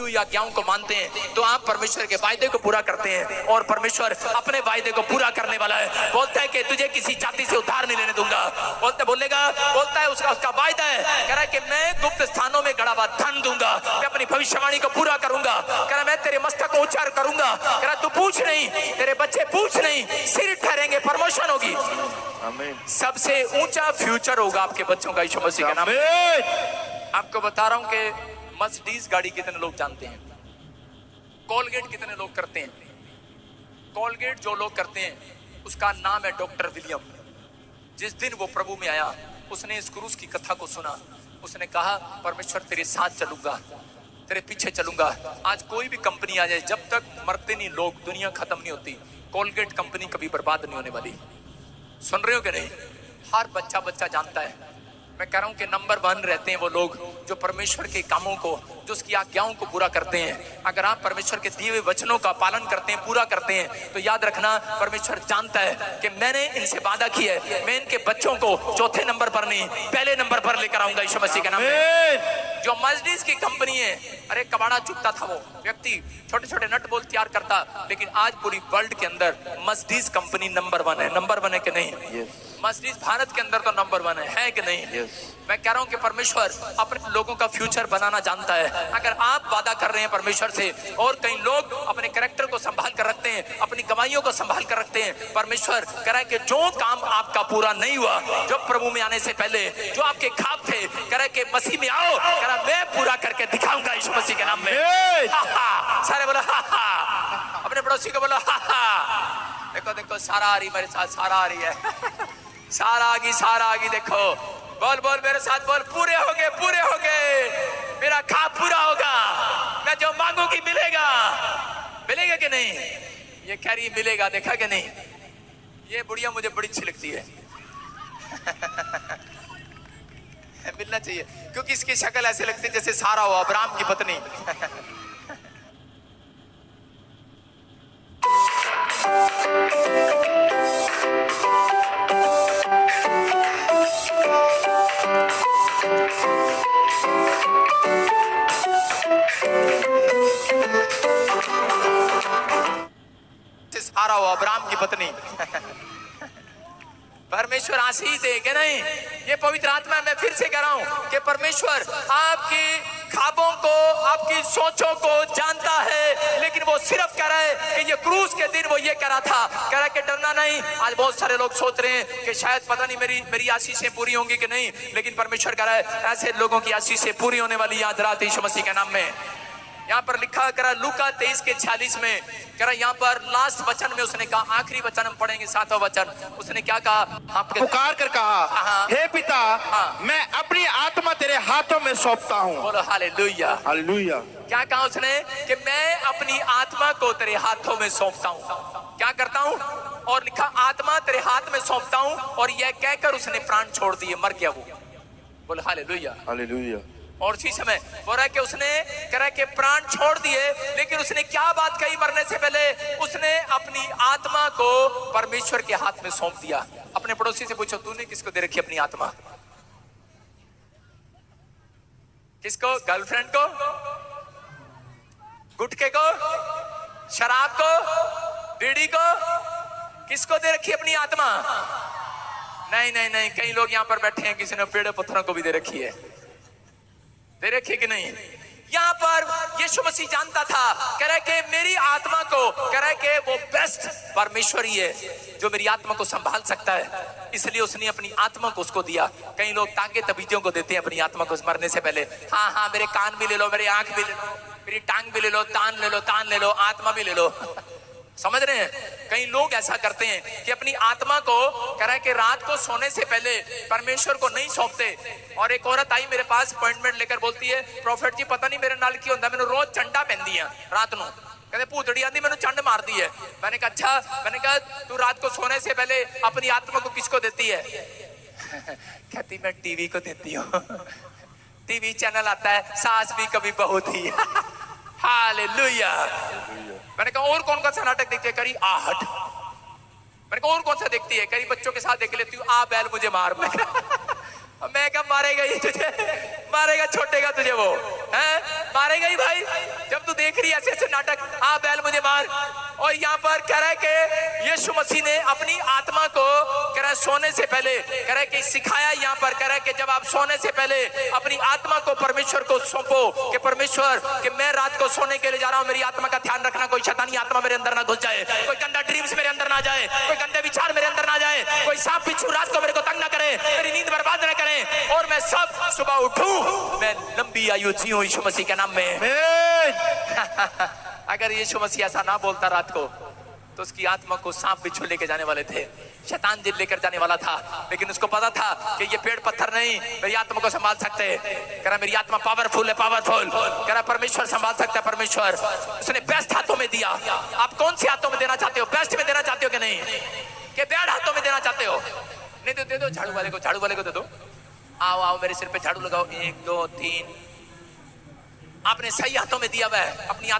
हुई आज्ञाओं को मानते हैं तो आप परमेश्वर के वायदे को पूरा करते हैं, और परमेश्वर अपने वायदे को पूरा करने वाला है। बोलता है कि तुझे किसी जाति से उधार नहीं लेने दूंगा। बोलता है उसका वायदा है, कह रहा है कि मैं गुप्त स्थानों में गड़ा हुआ धन दूंगा, मैं अपनी भविष्यवाणी को पूरा करूंगा। कह रहा मैं तेरे मस्तक को उच्चार करूंगा। कह रहा तू पूछ नहीं, तेरे बच्चे पूछ नहीं, सिर ठहरेंगे, प्रमोशन होगी। सबसे ऊंचा फ्यूचर होगा आपके बच्चों का यीशु मसीह के नाम में। आपको बता रहा हूं कि मर्सिडीज गाड़ी कितने लोग जानते हैं, कोलगेट कितने लोग करते हैं। कोलगेट जो लोग करते हैं उसका नाम है डॉक्टर विलियम। जिस दिन वो प्रभु में आया, उसने इस क्रूस की कथा को सुना, उसने कहा परमेश्वर तेरे साथ चलूंगा, तेरे पीछे चलूंगा। आज कोई भी कंपनी आ जाए, जब तक मरते नहीं लोग, दुनिया खत्म नहीं होती, कोलगेट कंपनी कभी बर्बाद नहीं होने वाली। सुन रहे हो कि नहीं? हर बच्चा जानता है। मैं कह रहा हूं कि नंबर 1 रहते हैं वो लोग जो परमेश्वर के कामों को, जो उसकी आज्ञाओं को पूरा करते हैं। अगर आप परमेश्वर के दिए हुए वचनों का पालन करते हैं, पूरा करते हैं, तो याद रखना परमेश्वर जानता है कि मैंने इनसे वादा किया है, मैं इनके बच्चों को चौथे नंबर पर नहीं, पहले नंबर पर लेकर आऊंगा यीशु मसीह के नाम में। जो मर्सिडीज की कंपनी है, अरे कबाड़ा चुकता था वो व्यक्ति, छोटे छोटे नट बोल्ट तैयार करता, लेकिन आज पूरी वर्ल्ड के अंदर मर्सिडीज कंपनी नंबर 1 है। नंबर 1 है कि नहीं? मर्सिडीज भारत के अंदर तो नंबर 1 है कि नहीं? मैं कह रहा हूं कि परमेश्वर अपने लोगों का फ्यूचर बनाना जानता है। अगर आप वादा कर रहे हैं परमेश्वर से, और कई लोग अपने कैरेक्टर को संभाल कर रखते हैं, अपनी गवाहियों को संभाल कर रखते हैं, परमेश्वर कह रहा है कि जो काम आपका पूरा नहीं हुआ, जो प्रभु में आने से पहले जो आपके ख्वाब थे, कह रहा है कि मसीह में आओ, कह रहा मैं पूरा करके दिखाऊंगा यीशु मसीह के नाम में। सारे बोलो अपने पड़ोसी को बोलो देखो देखो सारा आ रही मेरे साथ, सारा आ रही है, सारा आ गई देखो। बोल बोल मेरे साथ बोल, पूरे हो गए, मेरा ख्वाब पूरा होगा, मैं जो मांगूंगी मिलेगा। मिलेगा कि नहीं? ये कह रही मिलेगा, देखा कि नहीं? ये बुढ़िया मुझे बड़ी अच्छी लगती है मिलना चाहिए, क्योंकि इसकी शक्ल ऐसे लगती है जैसे सारा हो, अब्राहम की पत्नी सारा हो, अब्राहम की पत्नी परमेश्वर आशीष दे कि नहीं? ये पवित्र आत्मा मैं फिर से कह रहा हूं कि परमेश्वर आपकी ख्वाबों को, आपकी सोचों को जानता है, लेकिन वो सिर्फ कह रहा है कि ये क्रूस के दिन वो ये कह रहा था, कह रहा है कि डरना नहीं। आज बहुत सारे लोग सोच रहे हैं कि शायद पता नहीं मेरी आशीषें पूरी होंगी कि नहीं, लेकिन परमेश्वर कह रहा है ऐसे लोगों की आशीषें पूरी होने वाली आज रात यीशु मसीह के नाम में। यहाँ पर लिखा करा लूका 23:46 में, करा यहाँ पर लास्ट वचन में उसने कहा, आखिरी वचन हम पढ़ेंगे 7वां वचन, उसने क्या कहा? पुकार कर कहा, हे पिता, मैं अपनी आत्मा तेरे हाथों में सौंपता हूँ। बोलो हालेलुया। हालेलुया। क्या कहा उसने? कि मैं अपनी आत्मा को तेरे हाथों में सौंपता हूँ। क्या करता हूँ? और लिखा आत्मा तेरे हाथ में सौंपता हूँ, और यह कहकर उसने प्राण छोड़ दिए, मर गया वो। बोलो हालेलुया। हालेलुया। और उसी समय बोल रहा है कि उसने कह रहा है कि प्राण छोड़ दिए, लेकिन उसने क्या बात कही मरने से पहले? उसने अपनी आत्मा को परमेश्वर के हाथ में सौंप दिया। अपने पड़ोसी से पूछो, तूने किसको दे रखी अपनी आत्मा? किसको? गर्लफ्रेंड को, गुटखे को, शराब को, बीड़ी को? किसको दे रखी अपनी आत्मा? नहीं नहीं नहीं, कई लोग यहाँ पर बैठे हैं, किसी ने पेड़ पत्थरों को भी दे रखी है। दे रखी कि नहीं? यहाँ पर यीशु मसीह जानता था, कह रहा है कि मेरी आत्मा को, कह रहा है कि वो बेस्ट परमेश्वर ही है जो मेरी आत्मा को संभाल सकता है, इसलिए उसने अपनी आत्मा को उसको दिया। कई लोग ताके तबीतियों को देते हैं अपनी आत्मा को मरने से पहले। हाँ मेरे कान भी ले लो, मेरी आंख भी ले लो, मेरी टांग भी ले लो, तान ले लो, आत्मा भी ले लो। समझ रहे हैं? कई लोग ऐसा करते हैं कि अपनी आत्मा को, कह रहा है कि रात को सोने से पहले परमेश्वर को नहीं सौंपते। और एक औरत आई मेरे पास अपॉइंटमेंट लेकर, बोलती है प्रॉफिट जी पता नहीं मेरे नाल की होता, मैंने रोज चंडा पहनदी है रात को। कहते भूतड़ी आंदी मैंने चंड मार दी है। मैंने कहा अच्छा। मैंने कहा तू रात को सोने से पहले अपनी आत्मा को किसको देती है? कहती मैं टीवी को देती हूँ। टीवी चैनल आता है, सास भी कभी बहू थी। हालेलुया। मैंने कहा और कौन सा नाटक देखती है? करी आहट। मैंने कहा और कौन सा देखती है? करी बच्चों के साथ देख लेती हूँ, आ बैल मुझे मार। मैं कहा मारेगा ये तुझे, मारेगा, छोटेगा तुझे वो। मारेगा ही भाई। जब तू देख रही है ऐसे ऐसे नाटक, हाँ बैल मुझे मार। और यहाँ पर कह रहा है कि यीशु मसीह ने अपनी आत्मा को कह रहा है सोने से पहले कह रहा है कि सिखाया। यहाँ पर कह रहा है कि जब आप सोने से पहले अपनी आत्मा को परमेश्वर को सौंपो कि परमेश्वर कि मैं रात को सोने के लिए जा रहा हूँ, मेरी आत्मा का ध्यान रखना, कोई शैतानी आत्मा मेरे अंदर ना घुस जाए, कोई गंदा ड्रीम्स मेरे अंदर ना जाए, कोई गंदे विचार मेरे अंदर ना जाए, कोई सांप बिच्छू रात को मेरे को तंग ना करे, मेरी नींद बर्बाद ना करे, और मैं सब सुबह उठूं, मैं लंबी आयु जीऊं यीशु मसीह के नाम में। अगर यीशु मसीह ऐसा ना बोलता रात को, तो उसकी आत्मा को सांप बिच्छू लेके जाने वाले थे, शैतान जिन लेकर जाने वाला था। लेकिन उसको पता था कि ये पेड़ पत्थर नहीं मेरी आत्मा को संभाल सकते। कह रहा मेरी आत्मा पावरफुल है, पावरफुल। कह रहा परमेश्वर संभाल सकता है, परमेश्वर। उसने बेस्ट हाथों में दिया। आप कौन से हाथों में देना चाहते हो? बेस्ट में देना चाहते हो कि नहीं, कि बैड हाथों में देना चाहते हो? नहीं तो दे दो झाड़ू वाले को, झाड़ू वाले को दे दो। आओ आओ मेरे सिर पे झाड़ू लगाओ, 1 2 3। आपने सही हाथों में दिया हुआ है अपनी आत्मा